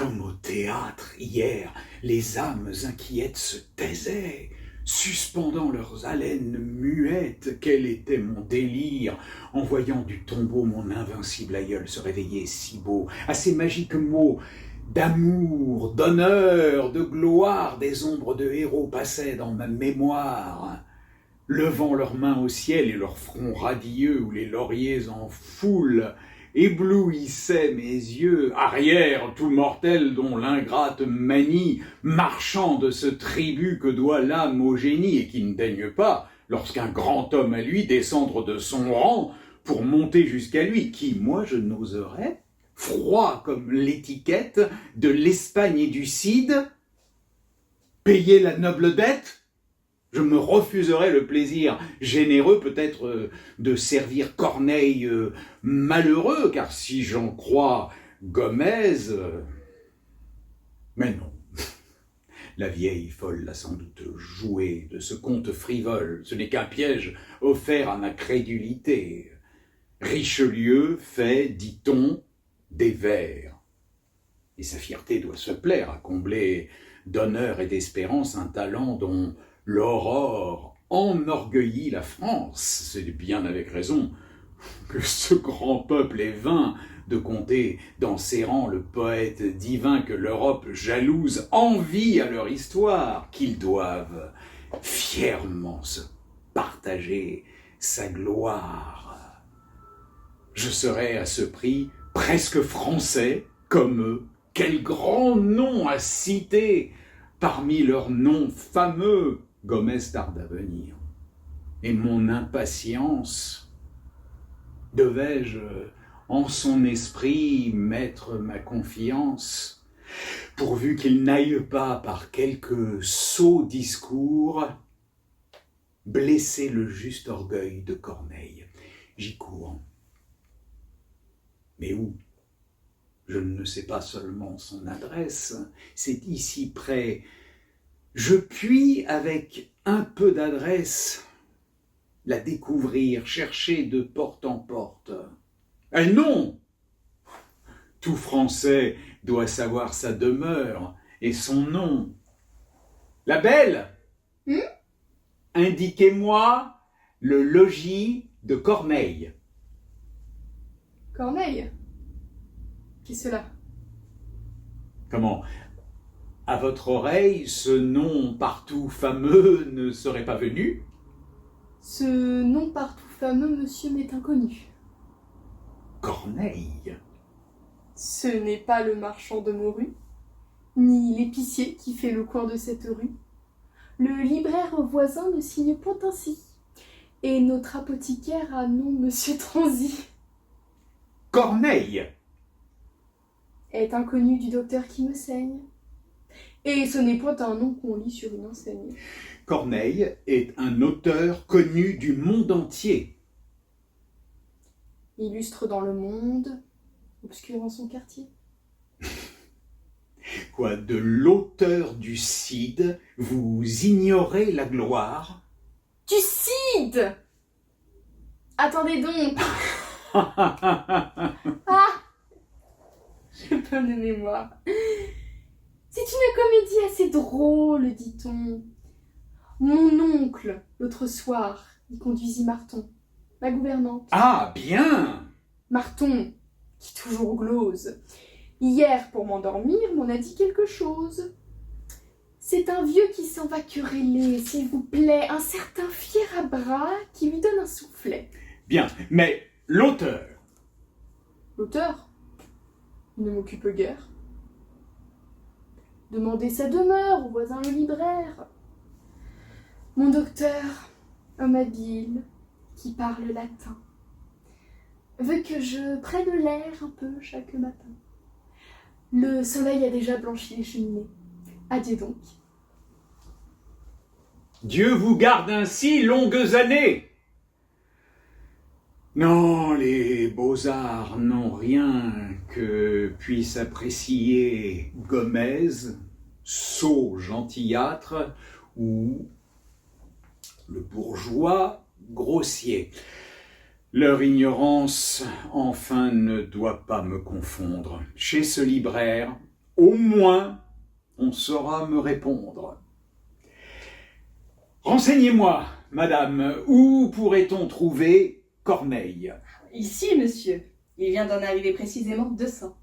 Comme au théâtre, hier, les âmes inquiètes se taisaient, suspendant leurs haleines muettes. Quel était mon délire, en voyant du tombeau mon invincible aïeul se réveiller si beau, à ces magiques mots d'amour, d'honneur, de gloire. Des ombres de héros passaient dans ma mémoire, levant leurs mains au ciel et leurs fronts radieux où les lauriers en foule éblouissaient mes yeux. Arrière, tout mortel dont l'ingrate manie, marchand de ce tribut que doit l'âme au génie et qui ne daigne pas, lorsqu'un grand homme à lui, descendre de son rang pour monter jusqu'à lui, qui, moi, je n'oserais, froid comme l'étiquette de l'Espagne et du Cid, payer la noble dette. Je me refuserais le plaisir généreux peut-être de servir Corneille malheureux, car si j'en crois Gomez... Mais non, la vieille folle l'a sans doute joué de ce conte frivole. Ce n'est qu'un piège offert à ma crédulité. Richelieu fait, dit-on, des vers. Et sa fierté doit se plaire à combler d'honneur et d'espérance un talent dont l'aurore enorgueillit la France. C'est bien avec raison que ce grand peuple est vain de compter dans ses rangs le poète divin que l'Europe jalouse envie à leur histoire, qu'ils doivent fièrement se partager sa gloire. Je serai à ce prix presque français comme eux. Quel grand nom à citer parmi leurs noms fameux. Gomez tarde à venir. Et mon impatience, devais-je en son esprit mettre ma confiance, pourvu qu'il n'aille pas par quelque sot discours blesser le juste orgueil de Corneille. J'y cours. Mais où? Je ne sais pas seulement son adresse, c'est ici près. Je puis, avec un peu d'adresse, la découvrir, chercher de porte en porte. Eh non! Tout Français doit savoir sa demeure et son nom. La belle, indiquez-moi le logis de Corneille. Corneille? Qui est cela? Comment? À votre oreille, ce nom partout fameux ne serait pas venu? Ce nom partout fameux, monsieur, m'est inconnu. Corneille? Ce n'est pas le marchand de morues, ni l'épicier qui fait le coin de cette rue. Le libraire voisin ne signe point ainsi, et notre apothicaire a nom monsieur Transi. Corneille? Est inconnu du docteur qui me saigne. Et ce n'est point un nom qu'on lit sur une enseigne. Corneille est un auteur connu du monde entier. Illustre dans le monde, obscur en son quartier. Quoi, de l'auteur du Cid, vous ignorez la gloire? Du Cid! Attendez donc. Ah! J'ai pas de mémoire. C'est une comédie assez drôle, dit-on. Mon oncle, l'autre soir, y conduisit Marton, ma gouvernante. Ah, bien! Marton, qui toujours glose, hier, pour m'endormir, m'en a dit quelque chose. C'est un vieux qui s'en va quereller, s'il vous plaît, un certain fier à bras qui lui donne un soufflet. Bien, mais l'auteur? L'auteur? Il ne m'occupe guère. Demandez sa demeure au voisin le libraire. Mon docteur, homme habile, qui parle latin, veut que je prenne l'air un peu chaque matin. Le soleil a déjà blanchi les cheminées. Adieu donc. Dieu vous garde ainsi longues années! Non, les beaux-arts n'ont rien que puisse apprécier Gomez, sot gentillâtre, ou le bourgeois grossier. Leur ignorance, enfin, ne doit pas me confondre. Chez ce libraire, Au moins, on saura me répondre. Renseignez-moi, madame, où pourrait-on trouver Corneille? Ici, monsieur. Il vient d'en arriver précisément 200.